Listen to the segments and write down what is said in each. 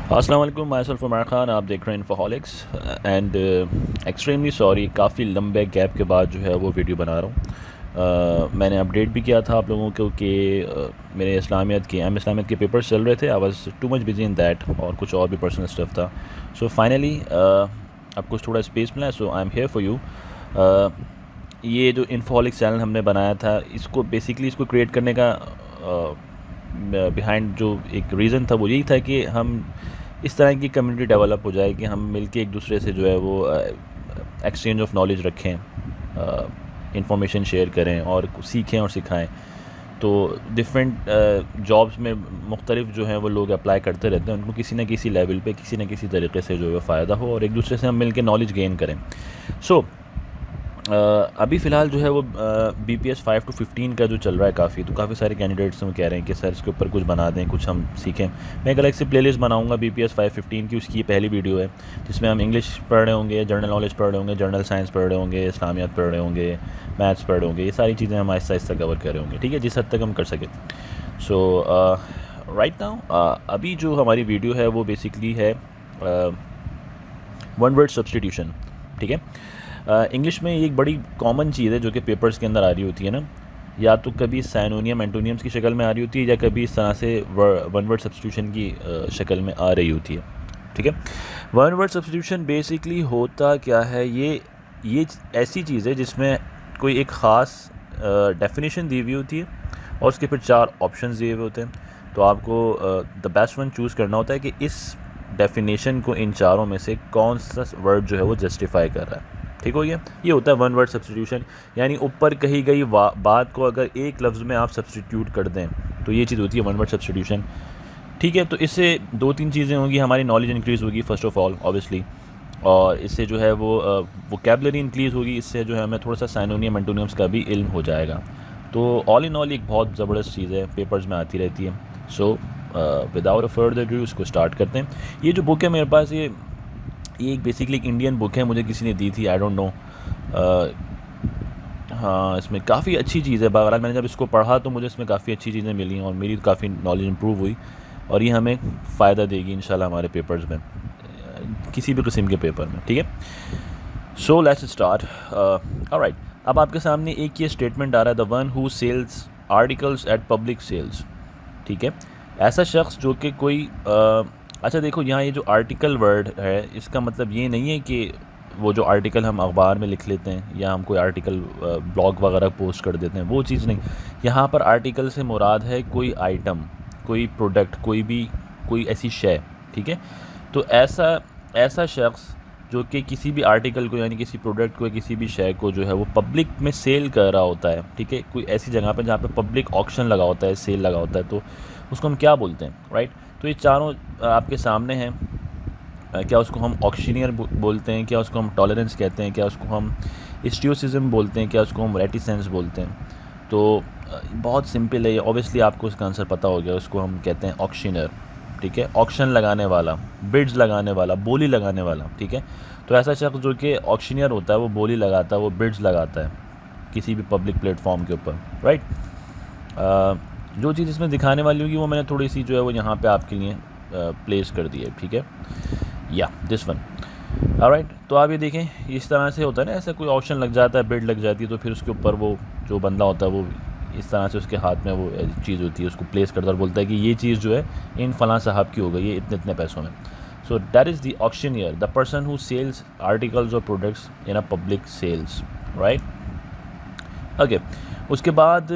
अस्सलाम वालेकुम, my self Umar Khan. आप देख रहे हैं इन्फोहॉलिक्स एंड एक्सट्रीमली सॉरी, काफ़ी लंबे गैप के बाद जो है वो वीडियो बना रहा हूँ। मैंने अपडेट भी किया था आप लोगों को कि मेरे इस्लामियत के पेपर्स चल रहे थे। I was too much busy in that, और कुछ और भी पर्सनल स्टफ था। सो फाइनली अब कुछ थोड़ा स्पेस मिला, so I am here for you. ये जो इन्फोहॉलिक्स चैनल हमने बनाया था, इसको बेसिकली इसको क्रिएट करने का बिहाइंड जो एक रीज़न था वो यही था कि हम इस तरह की कम्युनिटी डेवलप हो जाए कि हम मिलके एक दूसरे से जो है वो एक्सचेंज ऑफ नॉलेज रखें, इंफॉर्मेशन शेयर करें और सीखें और सिखाएं। तो डिफरेंट जॉब्स में मुख्तलिफ जो हैं वो लोग अप्लाई करते रहते हैं, उनको किसी न किसी लेवल पे किसी न किसी तरीके से जो है फ़ायदा हो और एक दूसरे से हम मिल के नॉलेज गेन करें। सो अभी फ़िलहाल जो है वो BPS 5 to 15 का जो चल रहा है काफ़ी सारे कैंडिडेट्स हम कह रहे हैं कि सर इसके ऊपर कुछ बना दें, कुछ हम सीखें। मैं एक अलग से प्लेलिस्ट बनाऊंगा BPS 5-15 की, उसकी ये पहली वीडियो है जिसमें हम इंग्लिश पढ़ रहे होंगे, जनरल नॉलेज पढ़ रहे होंगे, जनरल साइंस पढ़ रहे होंगे, इस्लामियात पढ़ रहे होंगे, मैथ्स पढ़ रहे होंगे। ये सारी चीज़ें हम आहिस्ता आहिस्ता कवर कर रहे होंगे, ठीक है, जिस हद तक हम कर सकें। सो राइट नाउ अभी जो हमारी वीडियो है वो बेसिकली है वन वर्ड सब्सटीट्यूशन, ठीक है। इंग्लिश में ये एक बड़ी कॉमन चीज़ है जो कि पेपर्स के अंदर आ रही होती है ना, या तो कभी साइनोनियम एंटोनियम्स की शक्ल में आ रही होती है या कभी इस तरह से वन वर्ड सब्सटीट्यूशन की शक्ल में आ रही होती है, ठीक है। वन वर्ड सब्सटीट्यूशन बेसिकली होता क्या है, ये ऐसी चीज़ है जिसमें कोई एक ख़ास डेफिनेशन दी हुई होती है और उसके फिर 4 ऑप्शंस दिए हुए होते हैं। तो आपको द बेस्ट वन चूज़ करना होता है कि इस डेफिनेशन को इन चारों में से कौन सा वर्ड जो है वो जस्टिफाई कर रहा है, ठीक हो गया। ये होता है वन वर्ड सब्सटीट्यूशन, यानी ऊपर कही गई बात को अगर एक लफ्ज़ में आप सब्सटीट्यूट कर दें तो ये चीज़ होती है वन वर्ड सब्सटीट्यूशन, ठीक है। तो इससे 2-3 चीज़ें होंगी, हमारी नॉलेज इंक्रीज़ होगी फर्स्ट ऑफ ऑल ऑब्वियसली, और इससे जो है वो वोकैबुलरी इंक्रीज़ होगी, इससे जो है हमें थोड़ा सा साइनोनियम एंटोनियम्स का भी इल्म हो जाएगा। तो ऑल इन ऑल एक बहुत ज़बरदस्त चीज़ है, पेपर्स में आती रहती है। So without a further due इसको स्टार्ट करते हैं। ये जो बुक है मेरे पास, ये एक बेसिकली एक इंडियन बुक है, मुझे किसी ने दी थी, आई डोंट नो। हाँ, इसमें काफ़ी अच्छी चीज़ है। बहरहाल मैंने जब इसको पढ़ा तो मुझे इसमें काफ़ी अच्छी चीज़ें मिली और मेरी काफ़ी नॉलेज इंप्रूव हुई, और ये हमें फ़ायदा देगी इंशाल्लाह हमारे पेपर्स में, किसी भी किस्म के पेपर में, ठीक है। So let's start. ऑलराइट, अब आपके सामने एक ये स्टेटमेंट आ रहा है, the one who sells articles at public sales, ठीक है। ऐसा शख्स जो कि कोई अच्छा देखो, यहाँ ये जो आर्टिकल वर्ड है इसका मतलब ये नहीं है कि वो जो आर्टिकल हम अखबार में लिख लेते हैं या हम कोई आर्टिकल ब्लॉग वगैरह पोस्ट कर देते हैं, वो चीज़ नहीं। यहाँ पर आर्टिकल से मुराद है कोई आइटम, कोई प्रोडक्ट, कोई ऐसी शय, ठीक है। तो ऐसा शख्स जो कि किसी भी आर्टिकल को यानी किसी प्रोडक्ट को, किसी भी शय को जो है वो पब्लिक में सेल कर रहा होता है, ठीक है, कोई ऐसी जगह पे जहाँ पे पब्लिक ऑक्शन लगा होता है, सेल लगा होता है, तो उसको हम क्या बोलते हैं, राइट। तो ये चारों आपके सामने हैं। क्या उसको हम ऑक्शनियर बोलते हैं, क्या उसको हम टॉलरेंस कहते हैं, क्या उसको हम हिस्ट्रियोसिज्म बोलते हैं, क्या उसको हम रेटिसेंस बोलते हैं। तो बहुत सिंपल है ये, ऑब्वियसली आपको इसका आंसर पता हो गया। उसको हम कहते हैं ऑक्शनर, ठीक है, ऑक्शन लगाने वाला, बिड्स लगाने वाला, बोली लगाने वाला, ठीक है। तो ऐसा शख्स जो कि ऑक्शनियर होता है वो बोली लगाता है, वो बिड्स लगाता है किसी भी पब्लिक प्लेटफॉर्म के ऊपर, राइट। जो चीज़ इसमें दिखाने वाली होगी वो मैंने थोड़ी सी जो है वो यहाँ पे आपके लिए प्लेस कर दी है, ठीक है, या दिस वन। ऑलराइट, तो आप ये देखें, इस तरह से होता है ना, ऐसा कोई ऑप्शन लग जाता है, बिड लग जाती है, तो फिर उसके ऊपर वो जो बंदा होता है वो इस तरह से उसके हाथ में वो चीज़ होती है, उसको प्लेस करता है और बोलता है कि ये चीज़ जो है इन फ़लाँ साहब की हो गई, ये इतने इतने पैसों में। So that is the auctioneer, the person who sells articles और products in a public sales, right. Okay, उसके बाद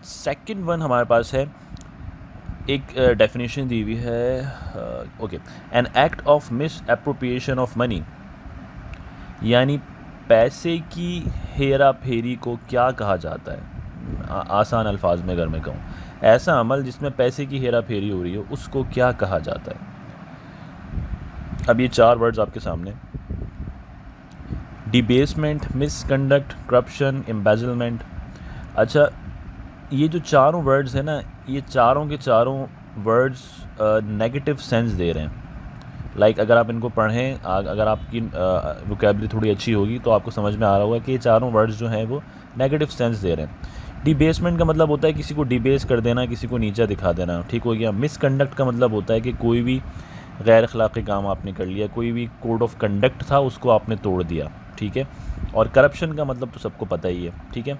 सेकंड वन हमारे पास है, एक डेफिनेशन दी हुई है, okay, an act of miss appropriation of money, यानी पैसे की हेरा फेरी को क्या कहा जाता है। आसान अल्फाज में अगर मैं कहूँ, ऐसा अमल जिसमें पैसे की हेरा फेरी हो रही हो उसको क्या कहा जाता है। अब ये 4 वर्ड्स आपके सामने, डिबेसमेंट, मिसकंडक्ट, करप्शन, एम्बेजलमेंट। अच्छा, ये जो चारों वर्ड्स हैं ना, ये चारों के चारों वर्ड्स नेगेटिव सेंस दे रहे हैं। लाइक अगर आप इनको पढ़ें, अगर आपकी वोकैबुलरी थोड़ी अच्छी होगी तो आपको समझ में आ रहा होगा कि ये चारों वर्ड्स जो हैं वो नेगेटिव सेंस दे रहे हैं। डिबेसमेंट का मतलब होता है किसी को डिबेस कर देना, किसी को नीचा दिखा देना, ठीक हो गया। मिसकंडक्ट का मतलब होता है कि कोई भी गैर अखलाक़ी काम आपने कर लिया, कोई भी कोड ऑफ कंडक्ट था उसको आपने तोड़ दिया, ठीक है। और करप्शन का मतलब तो सबको पता ही है, ठीक है।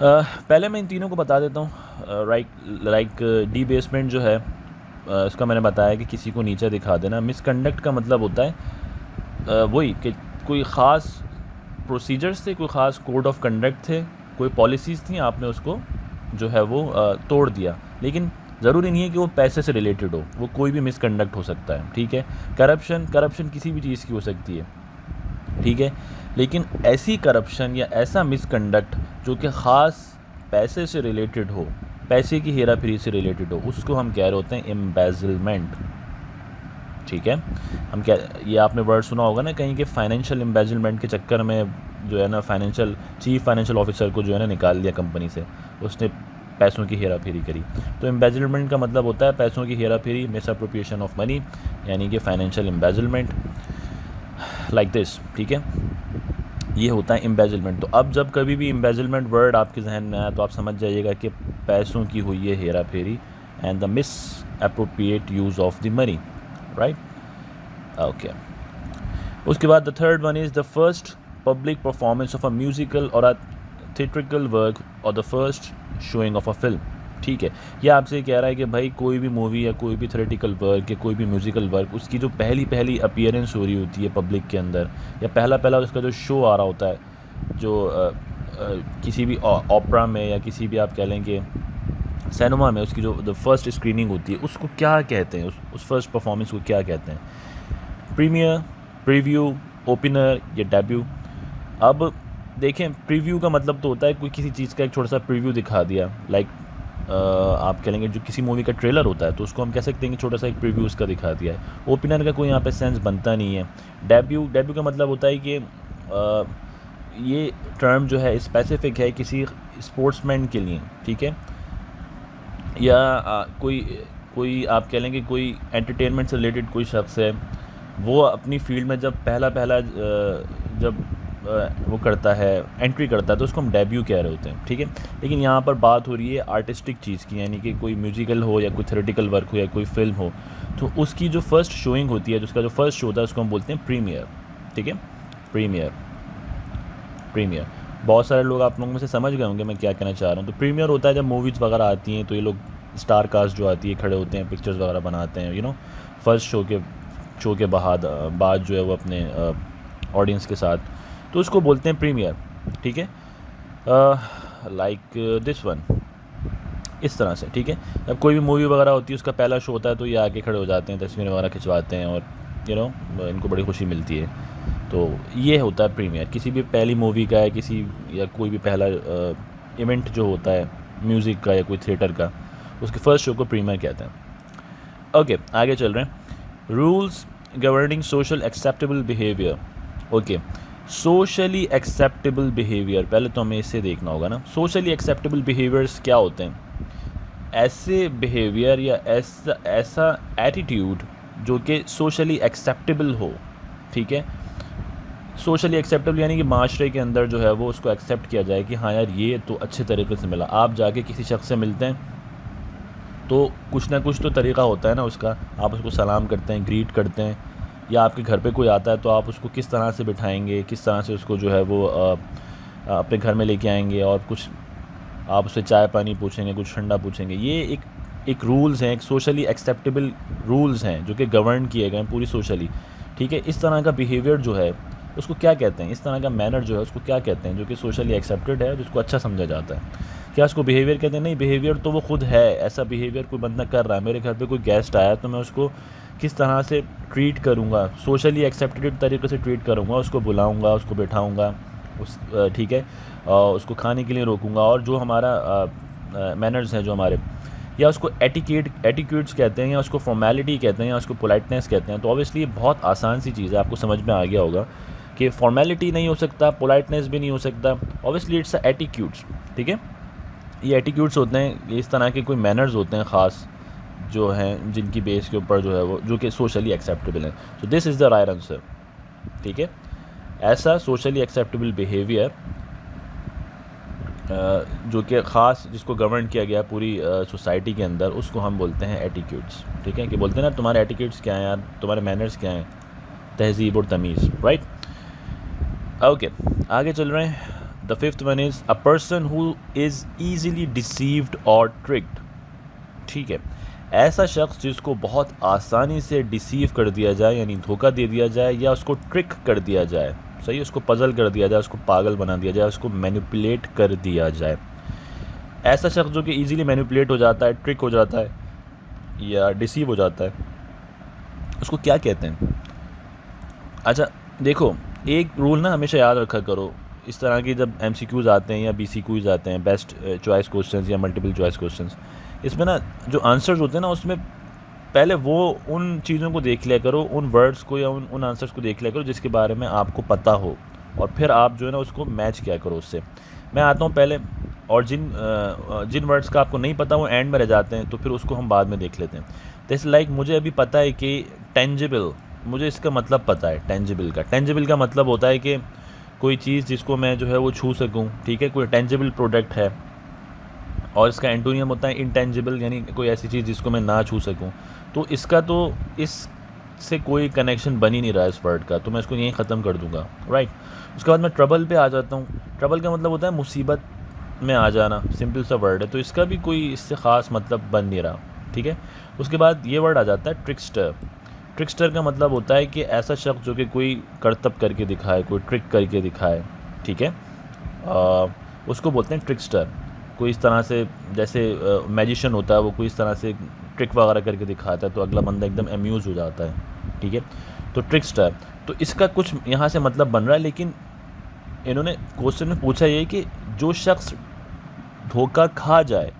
पहले मैं इन तीनों को बता देता हूँ। लाइक डीबेसमेंट जो है, इसका मैंने बताया कि किसी को नीचा दिखा देना। मिसकंडक्ट का मतलब होता है वही कि कोई ख़ास प्रोसीजर्स थे, कोई ख़ास कोड ऑफ कंडक्ट थे, कोई पॉलिसीज़ थी, आपने उसको जो है वो तोड़ दिया। लेकिन ज़रूरी नहीं है कि वो पैसे से रिलेटेड हो, वो कोई भी मिसकंडक्ट हो सकता है, ठीक है। करप्शन किसी भी चीज़ की हो सकती है, ठीक है। लेकिन ऐसी करप्शन या ऐसा मिसकंडक्ट जो कि ख़ास पैसे से रिलेटेड हो, पैसे की हेरा फेरी से रिलेटेड हो, उसको हम कह रहे होते हैं एम्बेजलमेंट, ठीक है। हम क्या, ये आपने वर्ड सुना होगा ना कहीं कि फाइनेंशियल एम्बेजलमेंट के चक्कर में जो है ना चीफ फाइनेंशियल ऑफिसर को जो है ना निकाल दिया कंपनी से, उसने पैसों की हेरा फेरी करी। तो एम्बेजलमेंट का मतलब होता है पैसों की हेरा फेरी, मिसअप्रोप्रिएशन ऑफ मनी, यानी कि फाइनेंशियल एम्बेजलमेंट, लाइक दिस, ठीक है। ये होता है एम्बेजलमेंट। तो अब जब कभी भी एम्बेजलमेंट वर्ड आपके जहन में आया तो आप समझ जाइएगा कि पैसों की हुई है हेरा फेरी, and the misappropriate use of the money, right, okay. उसके बाद the third one is the first public performance of a musical और अ थिएट्रिकल वर्क और the first showing of a film, ठीक है। ये आपसे कह रहा है कि भाई कोई भी मूवी या कोई भी थिएट्रिकल वर्क या कोई भी म्यूज़िकल वर्क, उसकी जो पहली अपीयरेंस हो रही होती है पब्लिक के अंदर, या पहला उसका जो शो आ रहा होता है, जो किसी भी ओपेरा में या किसी भी आप कह लें कि सिनेमा में, उसकी जो द फर्स्ट स्क्रीनिंग होती है, उसको क्या कहते हैं, उस फर्स्ट परफॉर्मेंस को क्या कहते हैं? प्रीमियर, प्रीव्यू, ओपनर या डेब्यू। अब देखें, प्रीव्यू का मतलब तो होता है कोई किसी चीज़ का एक छोटा सा प्रीव्यू दिखा दिया, लाइक आप कह लेंगे जो किसी मूवी का ट्रेलर होता है तो उसको हम कह सकते हैं कि छोटा सा एक प्रीव्यू उसका दिखा दिया है। ओपनर का कोई यहाँ पे सेंस बनता नहीं है। डेब्यू का मतलब होता है कि ये टर्म जो है स्पेसिफिक है किसी स्पोर्ट्समैन के लिए, ठीक है, या कोई आप कह लेंगे कोई एंटरटेनमेंट से रिलेटेड कोई शख्स है, वो अपनी फील्ड में जब पहला जब वो करता है, एंट्री करता है, तो उसको हम डेब्यू कह रहे होते हैं, ठीक है। लेकिन यहाँ पर बात हो रही है आर्टिस्टिक चीज़ की, यानी कि कोई म्यूजिकल हो या कोई थ्योरेटिकल वर्क हो या कोई फिल्म हो, तो उसकी जो फर्स्ट शोइंग होती है, जिसका जो फर्स्ट शो होता है, उसको हम बोलते हैं प्रीमियर, ठीक है। प्रीमियर बहुत सारे लोग आप लोगों में से समझ गए होंगे मैं क्या कहना चाह रहा हूँ। तो प्रीमियर होता है जब मूवीज़ वगैरह आती हैं तो ये लोग स्टार कास्ट जो आती है खड़े होते हैं, पिक्चर्स वगैरह बनाते हैं, फर्स्ट शो के बाद जो है वो अपने ऑडियंस के साथ, तो उसको बोलते हैं प्रीमियर, ठीक है। लाइक दिस वन, इस तरह से, ठीक है। जब कोई भी मूवी वगैरह होती है उसका पहला शो होता है तो ये आके खड़े हो जाते हैं, तस्वीरें वगैरह खिंचवाते हैं और इनको बड़ी खुशी मिलती है। तो ये होता है प्रीमियर, किसी भी पहली मूवी का है या कोई भी पहला इवेंट जो होता है म्यूज़िक का या कोई थिएटर का, उसके फर्स्ट शो को प्रीमियर कहते हैं। ओके, आगे चल रहे हैं। Rules governing social acceptable behaviour. Okay, socially acceptable behaviour, पहले तो हमें इससे देखना होगा ना, सोशली एक्सेप्टेबल बिहेवियर्स क्या होते हैं? ऐसे बिहेवियर या ऐसा एटीट्यूड जो कि सोशली एक्सेप्टेबल हो, ठीक है। सोशली एक्सेप्टेबल यानी कि माशरे के अंदर जो है वो उसको एक्सेप्ट किया जाए कि हाँ यार ये तो अच्छे तरीके से मिला। आप जाके किसी शख्स से मिलते हैं तो कुछ ना कुछ तो तरीका होता है ना उसका, आप उसको सलाम करते हैं, ग्रीट करते हैं, या आपके घर पे कोई आता है तो आप उसको किस तरह से बिठाएंगे, किस तरह से उसको जो है वो अपने घर में लेके आएंगे, और कुछ आप उससे चाय पानी पूछेंगे, कुछ ठंडा पूछेंगे। ये एक रूल्स हैं, एक सोशली एक्सेप्टेबल रूल्स हैं जो कि गवर्न किए गए हैं पूरी सोशली, ठीक है। इस तरह का बिहेवियर जो है उसको क्या कहते हैं, इस तरह का मैनर जो है उसको क्या कहते हैं, जो कि सोशली एक्सेप्टेड है, जिसको अच्छा समझा जाता है? क्या उसको बिहेवियर कहते हैं? नहीं, बिहेवियर तो वो खुद है, ऐसा बिहेवियर कोई बंदा कर रहा है। मेरे घर पे कोई गेस्ट आया तो मैं उसको किस तरह से ट्रीट करूँगा, सोशली एक्सेप्टेड तरीके से ट्रीट करूँगा, उसको बुलाऊँगा, उसको बैठाऊँगा, ठीक है, उसको खाने के लिए रोकूँगा, और जो हमारा मैनर्स हैं जो हमारे, या उसको एटिक्यूट्स कहते हैं, या उसको फॉर्मेलिटी कहते हैं, या उसको पोलाइटनेस कहते हैं। तो ऑब्वियसली ये बहुत आसान सी चीज़ है, आपको समझ में आ गया होगा कि फॉर्मेलिटी नहीं हो सकता, पोलाइटनेस भी नहीं हो सकता, ऑब्वियसली इट्स एटिट्यूड्स, ठीक है। ये एटिट्यूड्स होते हैं, ये इस तरह के कोई मैनर्स होते हैं ख़ास जो हैं जिनकी बेस के ऊपर जो है वो जो कि सोशली एक्सेप्टेबल हैं। So this is the right answer, ठीक है। ऐसा सोशली एक्सेप्टेबल बिहेवियर जो कि ख़ास जिसको गवर्न किया गया पूरी सोसाइटी के अंदर, उसको हम बोलते हैं एटिक्यूट्स। ठीक है, कि बोलते हैं ना तुम्हारे एटिक्यूट्स क्या हैं यार, तुम्हारे मैनर्स क्या हैं, तहज़ीब और तमीज़, राइट। ओके, आगे चल रहे हैं। The fifth one is a person who is easily deceived और ट्रिक्ड। ठीक है, ऐसा शख्स जिसको बहुत आसानी से डिसीव कर दिया जाए, यानी धोखा दे दिया जाए, या उसको ट्रिक कर दिया जाए, सही, उसको पजल कर दिया जाए, उसको पागल बना दिया जाए, उसको मैनिपुलेट कर दिया जाए। ऐसा शख्स जो कि इजीली मैनिपुलेट हो जाता है, ट्रिक हो जाता है या डिसीव हो जाता है, उसको क्या कहते हैं? अच्छा देखो, एक रूल ना हमेशा याद रखा करो, इस तरह के जब MCQs आते हैं या BCQs आते हैं, बेस्ट चॉइस क्वेश्चंस या मल्टीपल चॉइस क्वेश्चंस, इसमें ना जो आंसर्स होते हैं ना, उसमें पहले वो उन चीज़ों को देख लिया करो, उन वर्ड्स को या उन आंसर्स को देख लिया करो जिसके बारे में आपको पता हो, और फिर आप जो है ना उसको मैच किया करो उससे। मैं आता हूँ पहले, और जिन वर्ड्स का आपको नहीं पता वो एंड में रह जाते हैं, तो फिर उसको हम बाद में देख लेते हैं। जैसे लाइक मुझे अभी पता है कि टेंजिबल, मुझे इसका मतलब पता है टेंजिबल का मतलब होता है कि कोई चीज़ जिसको मैं जो है वो छू सकूँ। ठीक है, कोई टेंजिबल प्रोडक्ट है, और इसका एंटोनियम होता है इंटेंजिबल, यानी कोई ऐसी चीज़ जिसको मैं ना छू सकूं। तो इसका तो इससे कोई कनेक्शन बन ही नहीं रहा है इस वर्ड का, तो मैं इसको यहीं ख़त्म कर दूंगा, राइट। उसके बाद मैं ट्रबल पे आ जाता हूँ। ट्रबल का मतलब होता है मुसीबत में आ जाना, सिंपल सा वर्ड है, तो इसका भी कोई इससे ख़ास मतलब बन नहीं रहा। ठीक है, उसके बाद ये वर्ड आ जाता है ट्रिक्स्टर। ट्रिक्स्टर का मतलब होता है कि ऐसा शख्स जो कि कोई करतब करके दिखाए, कोई ट्रिक करके दिखाए। ठीक है, उसको बोलते हैं ट्रिक्स्टर। कोई इस तरह से, जैसे मैजिशियन होता है, वो कोई इस तरह से ट्रिक वगैरह करके दिखाता है तो अगला बंदा एकदम अम्यूज़ हो जाता है। ठीक है, तो ट्रिक्स्टर, तो इसका कुछ यहाँ से मतलब बन रहा है, लेकिन इन्होंने क्वेश्चन में पूछा ये कि जो शख्स धोखा खा जाए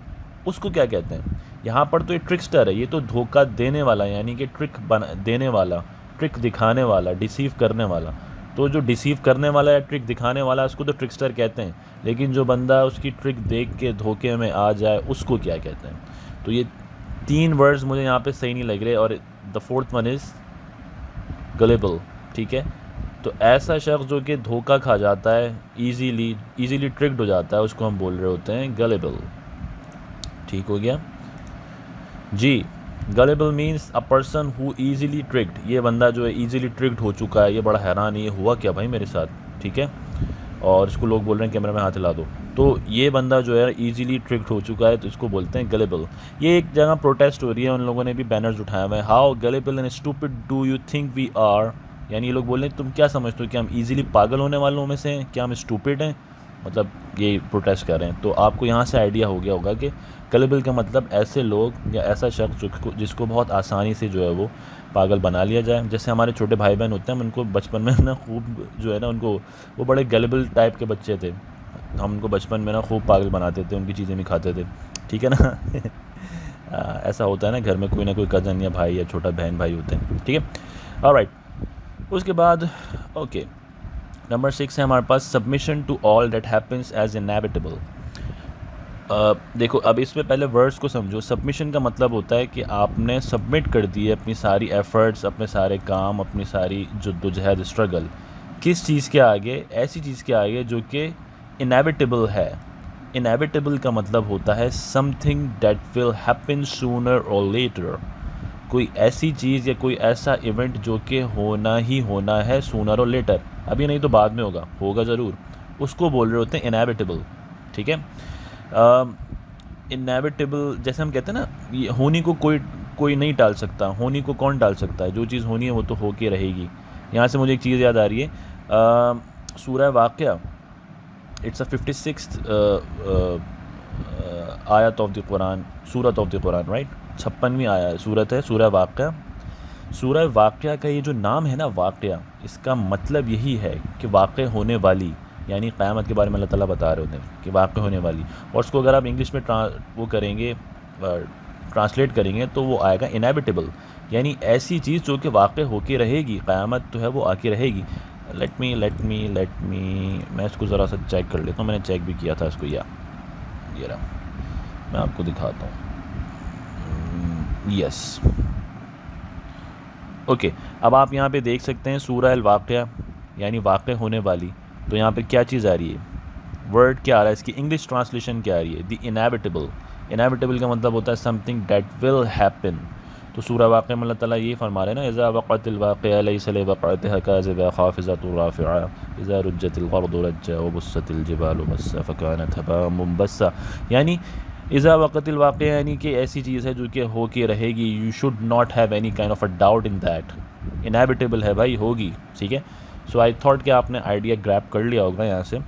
उसको क्या कहते हैं। यहाँ पर तो ये ट्रिक्स्टर है, ये तो धोखा देने वाला, यानी कि ट्रिक देने वाला, ट्रिक दिखाने वाला, डिसीव करने वाला। तो जो डिसीव करने वाला या ट्रिक दिखाने वाला, उसको तो ट्रिक्स्टर कहते हैं, लेकिन जो बंदा उसकी ट्रिक देख के धोखे में आ जाए उसको क्या कहते हैं। तो ये 3 वर्ड्स मुझे यहाँ पे सही नहीं लग रहे, और द फोर्थ वन इज़ गलेबल। ठीक है, तो ऐसा शख्स जो कि धोखा खा जाता है, इजीली ट्रिक्ड हो जाता है, उसको हम बोल रहे होते हैं गलेबल। ठीक हो गया जी। Gullible means a person who easily tricked. ये बंदा जो है ईज़िली ट्रिक्ड हो चुका है, ये बड़ा हैरान है, ये हुआ क्या भाई मेरे साथ। ठीक है, और इसको लोग बोल रहे हैं कैमरा में हाथ हिला दो, तो ये बंदा जो है ईज़िली ट्रिक्ड हो चुका है, तो इसको बोलते हैं गलेबल। ये एक जगह प्रोटेस्ट हो रही है, उन लोगों ने भी बैनर्स उठाया हुआ है, how gullible and stupid do you think we are. यानी ये लोग बोल रहे हैं तुम क्या समझते हो कि हम ईज़िली पागल होने वालों में से हैं, क्या हम स्टूपिड हैं, मतलब ये प्रोटेस्ट कर रहे हैं। तो आपको यहाँ से आइडिया हो गया होगा कि गलेबल का मतलब ऐसे लोग या ऐसा शख्स जिसको बहुत आसानी से जो है वो पागल बना लिया जाए। जैसे हमारे छोटे भाई बहन होते हैं, हम उनको बचपन में ना खूब जो है ना, उनको, वो बड़े गलेबल टाइप के बच्चे थे, हम उनको बचपन में ना खूब पागल बनाते थे, उनकी चीज़ें भी खाते थे। ठीक है ना ऐसा होता है ना, घर में कोई ना कोई कज़न या भाई या छोटा बहन भाई होते हैं। ठीक है, ऑलराइट। उसके बाद ओके, नंबर 6 है हमारे पास submission to all that happens as inevitable. देखो अब इसमें पहले वर्ड्स को समझो। सबमिशन का मतलब होता है कि आपने सबमिट कर दिए अपनी सारी एफ़र्ट्स, अपने सारे काम, अपनी सारी जद्दोजहद, स्ट्रगल, किस चीज़ के आगे, ऐसी चीज़ के आगे जो कि इनएविटेबल है। इनएविटेबल का मतलब होता है something that will happen sooner और लेटर। कोई ऐसी चीज़ या कोई ऐसा इवेंट जो कि होना ही होना है, सूनर और लेटर, अभी नहीं तो बाद में होगा ज़रूर, उसको बोल रहे होते हैं इनएविटेबल। ठीक है, इनएविटेबल जैसे हम कहते हैं ना, ये होनी को कोई नहीं टाल सकता, होनी को कौन टाल सकता है, जो चीज़ होनी है वो तो हो के रहेगी। यहाँ से मुझे एक चीज़ याद आ रही है, सूरह वाक़िया, इट्स अ 56th आयत ऑफ द कुरान, सूरत ऑफ द कुरान, राइट। 56वीं आया सूरत है सूरह वाक़िया। सूरह वाक़िया का ये जो नाम है ना, वाक़िया, इसका मतलब यही है कि वाक़ होने वाली, यानी क़यामत के बारे में अल्लाह ताला बता रहे होते हैं कि वाक़ होने वाली। और उसको अगर आप इंग्लिश में ट्रांसलेट करेंगे तो वो आएगा इनएविटेबल, यानी ऐसी चीज़ जो कि वाक़ होके रहेगी, क़यामत तो है वो आके रहेगी। लेट मी मैं इसको ज़रा सा चेक कर लेता हूँ, मैंने चेक भी किया था इसको, ये रहा, मैं आपको दिखाता हूँ। यस, ओके, अब आप यहाँ पे देख सकते हैं सूरह अल वाक़िया, यानी वाक़ होने वाली। तो यहाँ पे क्या चीज़ आ रही है, वर्ड क्या आ रहा है, इसकी इंग्लिश ट्रांसलेशन क्या आ रही है, द इनएविटेबल। इनएविटेबल का मतलब होता है समथिंग दैट विल हैपन। तो सूरह वाक़िया में अल्लाह ताला ये फरमा रहे हैं ना, इज़ा वक़अतिल वाक़िया लैसा लिवक़अतिहा काज़िबा ख़ाफ़िज़तुन राफ़िआ इज़ा रुज्जतिल अर्दु रज्जा व बुस्सतिल जिबालु बस्सा फ़कानत हबाअम मुंबस्सा। यानी इज़ा वक़अतिल वाक़िया यानी कि ऐसी चीज़ है जो कि हो के रहेगी। You should not have any kind of a doubt in that. Inevitable है भाई, होगी, ठीक है। सो आई थॉट कि आपने आइडिया ग्रैब कर लिया होगा यहाँ से।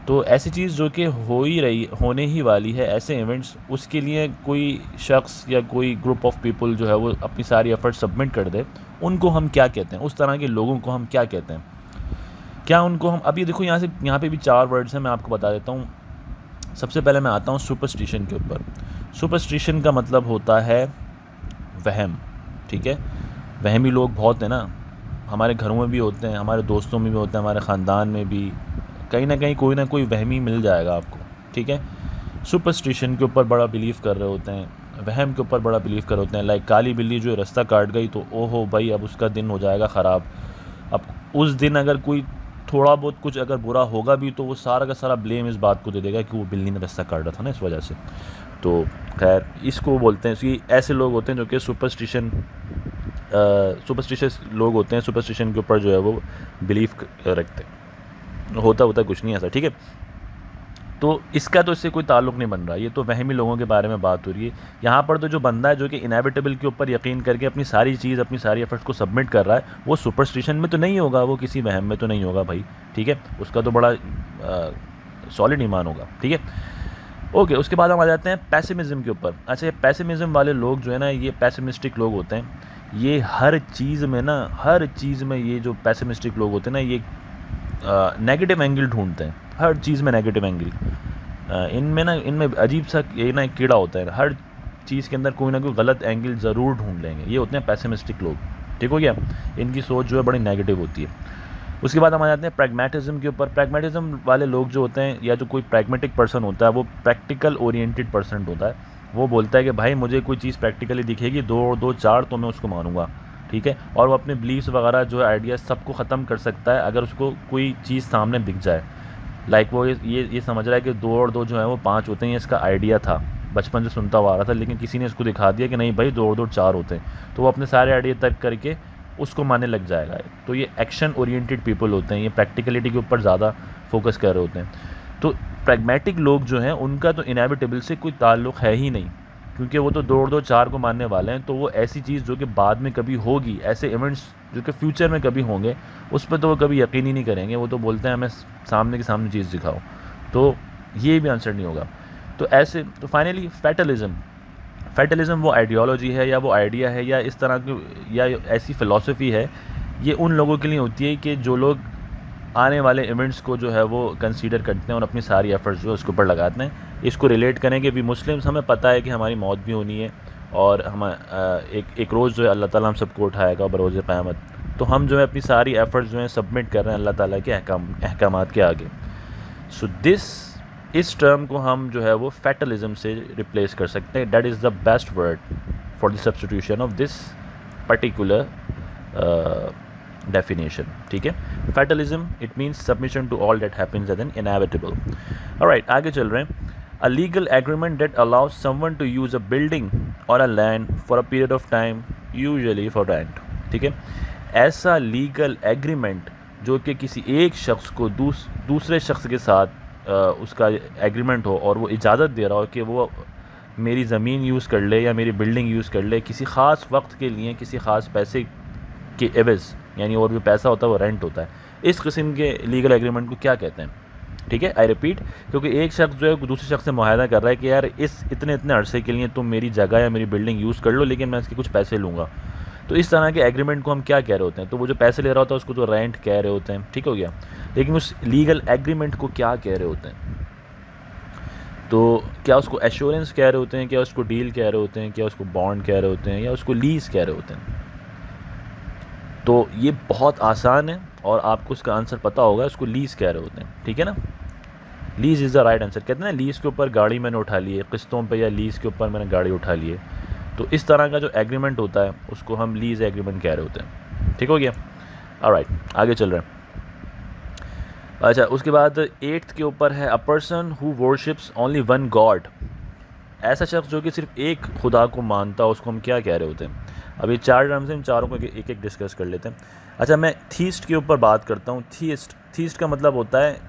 तो ऐसी चीज़ जो कि होने ही वाली है, ऐसे इवेंट्स, उसके लिए कोई शख्स या कोई ग्रुप ऑफ पीपल जो है वो अपनी सारी एफर्ट सबमिट कर दे, उनको हम क्या कहते हैं, उस तरह के लोगों को हम क्या कहते हैं, क्या उनको हम, अभी देखो यहाँ पे भी 4 वर्ड्स हैं, मैं आपको बता देता हूँ। सबसे पहले मैं आता हूँ सुपरस्टिशन के ऊपर। सुपरस्टिशन का मतलब होता है वहम, ठीक है। वहमी लोग बहुत हैं ना, हमारे घरों में भी होते हैं, हमारे दोस्तों में भी होते हैं, हमारे ख़ानदान में भी कहीं ना कहीं कोई ना कोई वहमी मिल जाएगा आपको, ठीक है। सुपरस्टिशन के ऊपर बड़ा बिलीव कर रहे होते हैं, वहम के ऊपर बड़ा बिलीव कर रहे होते हैं। लाइक काली बिल्ली जो रास्ता काट गई तो ओहो भाई अब उसका दिन हो जाएगा ख़राब। अब उस दिन अगर कोई थोड़ा बहुत कुछ अगर बुरा होगा भी तो वो सारा का सारा ब्लेम इस बात को दे देगा कि वो बिल्ली ने रास्ता काटा था ना, इस वजह से। तो खैर इसको बोलते हैं, इसकी ऐसे लोग होते हैं जो कि सुपरस्टिशियस लोग होते हैं, सुपरस्टिशन के ऊपर जो है वो बिलीव रखते हैं। होता कुछ नहीं ऐसा, ठीक है। तो इसका तो इससे कोई ताल्लुक़ नहीं बन रहा, ये तो वहमी लोगों के बारे में बात हो रही है। यहाँ पर तो जो बंदा है जो कि इनएविटेबल के ऊपर यकीन करके अपनी सारी चीज़, अपनी सारी एफर्ट्स को सबमिट कर रहा है, वो सुपरस्टिशन में तो नहीं होगा, वो किसी वहम में तो नहीं होगा भाई, ठीक है। उसका तो बड़ा सॉलिड ईमान होगा, ठीक है। ओके, उसके बाद हम आ जाते हैं पैसिमिज़म के ऊपर। अच्छा, ये पैसिमिज़म वाले लोग जो है ना, ये पैसिमिस्टिक लोग होते हैं। ये हर चीज़ में ये जो पैसिमिस्टिक लोग होते हैं ना, ये नेगेटिव एंगल ढूंढते हैं, हर चीज़ में नेगेटिव एंगल। इनमें अजीब सा ये ना एक कीड़ा होता है, हर चीज़ के अंदर कोई ना कोई गलत एंगल ज़रूर ढूंढ लेंगे। ये होते हैं पैसिमिस्टिक लोग, ठीक हो गया। इनकी सोच जो है बड़ी नेगेटिव होती है। उसके बाद हम आ जाते हैं प्रैग्मेटिज्म के ऊपर। प्रैग्मेटिज्म वाले लोग जो होते हैं, या जो कोई प्रैग्मेटिक पर्सन होता है, वो प्रैक्टिकल ओरिएंटेड पर्सन होता है। वो बोलता है कि भाई मुझे कोई चीज़ प्रैक्टिकली दिखेगी, 2 और 2 4 तो मैं उसको मानूंगा, ठीक है। और वो अपने बिलीव्स वगैरह जो है आइडियाज़ सबको ख़त्म कर सकता है अगर उसको कोई चीज़ सामने दिख जाए। लाइक वो ये समझ रहा है कि 2 और 2 जो है वो 5 होते हैं, ये इसका आइडिया था, बचपन से सुनता हुआ आ रहा था, लेकिन किसी ने इसको दिखा दिया कि नहीं भाई 2 और 2 4 होते हैं, तो वो अपने सारे आइडिया तर्क करके उसको मानने लग जाएगा। तो ये एक्शन ओरिएंटेड पीपल होते हैं, ये प्रैक्टिकलिटी के ऊपर ज़्यादा फोकस कर रहे होते हैं। तो प्रैग्मेटिक लोग जो हैं उनका तो इनएविटेबल से कोई ताल्लुक़ है ही नहीं, क्योंकि वो तो 2 और 2 4 को मानने वाले हैं। तो वो ऐसी चीज़ जो कि बाद में कभी होगी, ऐसे इवेंट्स जो कि फ्यूचर में कभी होंगे, उस पर तो वो कभी यकीन ही नहीं करेंगे। वो तो बोलते हैं हमें सामने के सामने चीज़ दिखाओ, तो ये भी आंसर नहीं होगा। तो ऐसे, तो फाइनली फैटलिज़म वो आइडियोलॉजी है, या वो आइडिया है, या इस तरह की, या ऐसी फ़िलॉसफी है, ये उन लोगों के लिए होती है कि जो लोग आने वाले इवेंट्स को जो है वो कंसीडर करते हैं और अपनी सारी एफर्ट्स जो है उसके ऊपर लगाते हैं। इसको रिलेट करें कि भी मुस्लिम्स, हमें पता है कि हमारी मौत भी होनी है, और हम एक रोज़ जो है अल्लाह ताला हम सबको उठाएगा बरोज़ क़यामत। तो हम जो है अपनी सारी एफर्ट्स जो हैं सबमिट कर रहे हैं अल्लाह ताला के अहकामात के आगे। सो इस टर्म को हम जो है वो फैटलिज़म से रिप्लेस कर सकते हैं। That is the best word for the substitution of this particular definition, ठीक है। Fatalism, it means submission to all that happens as an inevitable. Alright, आगे चल रहे हैं। A legal agreement that allows someone to use a building और a land for a period of time, usually for rent, ठीक है। ऐसा legal agreement जो कि किसी एक शख्स को दूसरे शख्स के साथ उसका एग्रीमेंट हो, और वो इजाज़त दे रहा हो कि वो मेरी ज़मीन यूज़ कर ले या मेरी बिल्डिंग यूज़ कर ले किसी ख़ास वक्त के लिए, किसी ख़ास पैसे के एवज़, यानी और भी पैसा होता है वो रेंट होता है। इस किस्म के लीगल एग्रीमेंट को क्या कहते हैं, ठीक है। आई रिपीट, क्योंकि एक शख्स जो है दूसरे शख्स से मुआहदा कर रहा है कि यार इस इतने अरसे के लिए तुम मेरी जगह या मेरी बिल्डिंग यूज़ कर लो, लेकिन मैं इसके कुछ पैसे लूँगा। तो इस तरह के एग्रीमेंट को हम क्या कह रहे होते हैं, तो वो जो पैसे ले रहा होता है उसको तो रेंट कह रहे होते हैं, ठीक हो गया। लेकिन उस लीगल एग्रीमेंट को क्या कह रहे होते हैं, तो क्या उसको एश्योरेंस कह रहे होते हैं, क्या उसको डील कह रहे होते हैं, क्या उसको बॉन्ड कह रहे होते हैं, या उसको लीज़ कह रहे होते हैं। तो ये बहुत आसान है और आपको उसका आंसर पता होगा, इसको लीज़ कह रहे होते हैं, ठीक है ना। Lease is the right answer. कहते हैं ना लीज़ के ऊपर गाड़ी मैंने उठा ली है, किस्तों पे, या लीज़ के ऊपर मैंने गाड़ी उठा ली है। तो इस तरह का जो एग्रीमेंट होता है उसको हम लीज़ एग्रीमेंट कह रहे होते हैं, ठीक हो गया। ऑलराइट, आगे चल रहे हैं। अच्छा, उसके बाद 8th के ऊपर है अ person who worships only one God. ऐसा शख्स जो कि सिर्फ एक खुदा को मानता है, उसको हम क्या कह रहे होते हैं। अब ये 4 टर्म्स हैं, इन चारों को एक एक डिस्कस कर लेते हैं। अच्छा, मैं थीस्ट के ऊपर बात करता हूँ। थीस्ट का मतलब होता है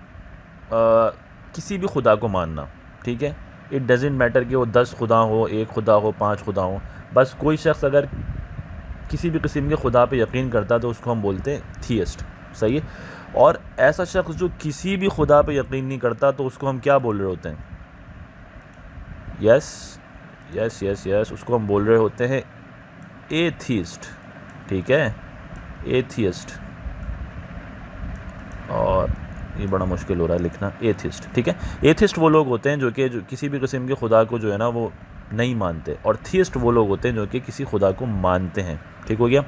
किसी भी खुदा को मानना, ठीक है। इट डजेंट मैटर कि वो 10 खुदा हो, 1 खुदा हो, 5 खुदा हो। बस कोई शख्स अगर किसी भी किस्म के खुदा पे यकीन करता है तो उसको हम बोलते हैं थीस्ट, सही है। और ऐसा शख्स जो किसी भी खुदा पे यकीन नहीं करता तो उसको हम क्या बोल रहे होते हैं? यस यस यस यस, उसको हम बोल रहे होते हैं एथीस्ट, ठीक है, एथियस्ट। और ये बड़ा मुश्किल हो रहा है लिखना, एथिस्ट, ठीक है। एथिस्ट वो लोग होते हैं जो किसी भी किस्म के खुदा को जो है ना वो नहीं मानते, और थीस्ट वो लोग होते हैं जो कि किसी खुदा को मानते हैं, ठीक हो गया।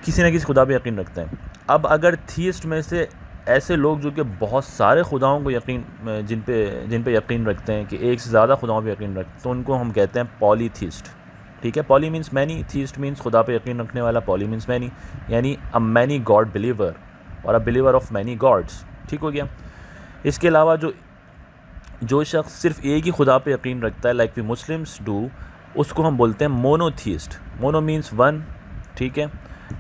किसी न किसी खुदा पे यकीन रखते हैं। अब अगर थीस्ट में से ऐसे लोग जो कि बहुत सारे खुदाओं को जिन पे यकीन रखते हैं, कि एक से ज़्यादा खुदाओं पे यकीन रखते हैं, तो उनको हम कहते हैं पॉलीथीस्ट, ठीक है। Poly means many, theist means खुदा पे यकीन रखने वाला, पॉली मीन्स मैनी, यानी अ मैनी गॉड बिलीवर और a believer of many gods, ठीक हो गया। इसके अलावा जो शख्स सिर्फ एक ही खुदा पे यकीन रखता है, लाइक वी मुस्लिम्स डू, उसको हम बोलते हैं मोनोथीस्ट। मोनो मीन्स वन, ठीक है,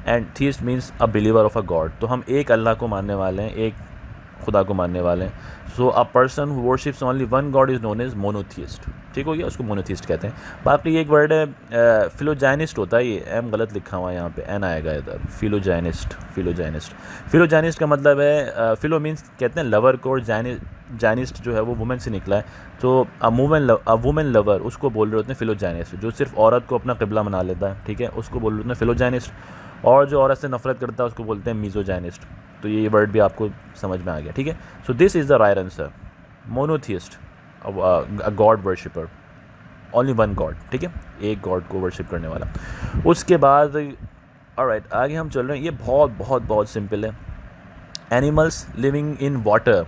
and theist means a believer of a God. तो हम एक अल्लाह को मानने वाले हैं, एक खुदा को मानने वाले हैं। So a person who worships only one god is known as monotheist, ठीक हो गया, उसको मोनोथीस्ट कहते हैं। बाकी एक वर्ड है फिलोजाइनिस्ट होता है, ये एम गलत लिखा हुआ है यहाँ पे, एन आएगा इधर, फिलोजाइनिस्ट। फिलोजाइनिस्ट का मतलब है फिलो मीन्स कहते हैं लवर को, और जाइनिस्ट जो है वो वुमेन से निकला है, तो अ वुमेन लवर उसको बोल रहे होते हैं फिलोजाइनिस्ट। जो सिर्फ औरत को अपना क़िबला बना लेता है, ठीक है, उसको बोल रहे होते हैं फिलोजाइनिस्ट। और जो औरत से नफरत करता है उसको बोलते हैं मीज़ोजाइनिस्ट। तो ये वर्ड भी आपको समझ में आ गया, ठीक है। So this is the right answer, monotheist, a God worshipper, only one God, ठीक है, एक गॉड को वर्शिप करने वाला। उसके बाद ऑलराइट, आगे हम चल रहे हैं। ये बहुत बहुत बहुत सिंपल है। एनिमल्स लिविंग इन वाटर,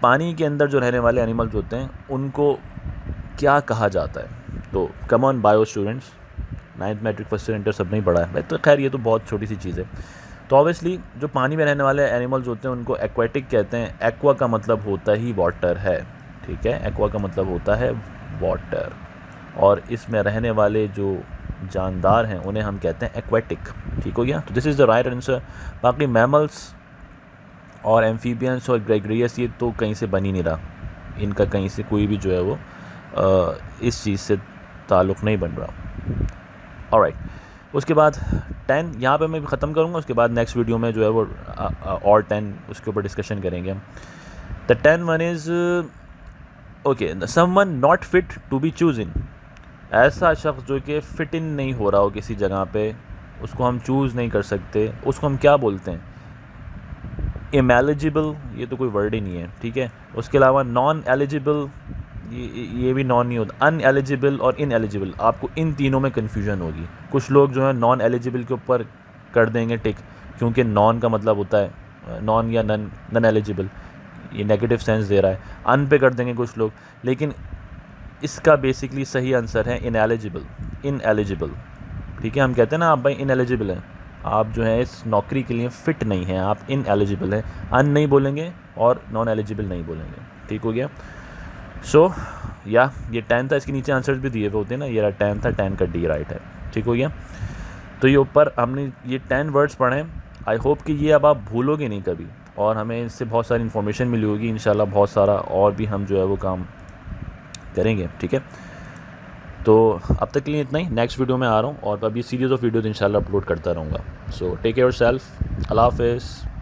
पानी के अंदर जो रहने वाले एनिमल्स होते हैं उनको क्या कहा जाता है? तो come on bio students, 9th matric first year inter सब नहीं पढ़ा है तो खैर ये तो बहुत छोटी सी चीज़ है। तो ऑब्वियसली जो पानी में रहने वाले एनिमल्स होते हैं उनको एक्वेटिक कहते हैं। एक्वा का मतलब होता ही वाटर है, ठीक है, एक्वा का मतलब होता है वाटर, और इसमें रहने वाले जो जानदार हैं उन्हें हम कहते हैं एक्वेटिक, ठीक हो गया। तो this is the right answer. बाकी मैमल्स और एम्फीबियंस और ग्रेगरियस ये तो कहीं से बन ही नहीं रहा, इनका कहीं से कोई भी जो है वो इस चीज़ से ताल्लुक़ नहीं बन रहा। ऑलराइट, उसके बाद 10 यहाँ पे मैं भी ख़त्म करूँगा। उसके बाद नेक्स्ट वीडियो में जो है वो और 10 उसके ऊपर डिस्कशन करेंगे हम। The 10 one is okay, someone not fit to be choose in. ऐसा शख्स जो कि फ़िट इन नहीं हो रहा हो किसी जगह पे, उसको हम चूज़ नहीं कर सकते, उसको हम क्या बोलते हैं? इमेलिजिबल, ये तो कोई वर्ड ही नहीं है, ठीक है। उसके अलावा नॉन एलिजिबल, ये भी नॉन नहीं होता। अनएलिजिबल और इनएलिजिबल, आपको इन तीनों में कन्फ्यूजन होगी। कुछ लोग जो है नॉन एलिजिबल के ऊपर कर देंगे टिक, क्योंकि नॉन का मतलब होता है नॉन या नन एलिजिबल, ये नेगेटिव सेंस दे रहा है। अन पे कर देंगे कुछ लोग, लेकिन इसका बेसिकली सही आंसर है इनएलिजिबल, ठीक है। हम कहते हैं ना आप भाई इनएलिजिबल हैं, आप जो है इस नौकरी के लिए फ़िट नहीं हैं, आप इनएलिजिबल हैं। अन नहीं बोलेंगे और नॉन एलिजिबल नहीं बोलेंगे, ठीक हो गया। सो या ये 10 था, इसके नीचे आंसर्स भी दिए हुए होते हैं ना, ये 10 था, 10 का डी राइट है, ठीक हो गया। तो ये ऊपर हमने ये 10 वर्ड्स पढ़े। आई होप कि ये अब आप भूलोगे नहीं कभी, और हमें इससे बहुत सारी इन्फॉर्मेशन मिली होगी इंशाल्लाह, बहुत सारा और भी हम जो है वो काम करेंगे, ठीक है। तो अब तक के लिए इतना ही। नेक्स्ट वीडियो में आ रहा हूँ, और अभी सीरीज़ ऑफ वीडियोज़ इंशाल्लाह अपलोड करता रहूँगा। सो टेक केयर योरसेल्फ, अल्लाह हाफ़िज़।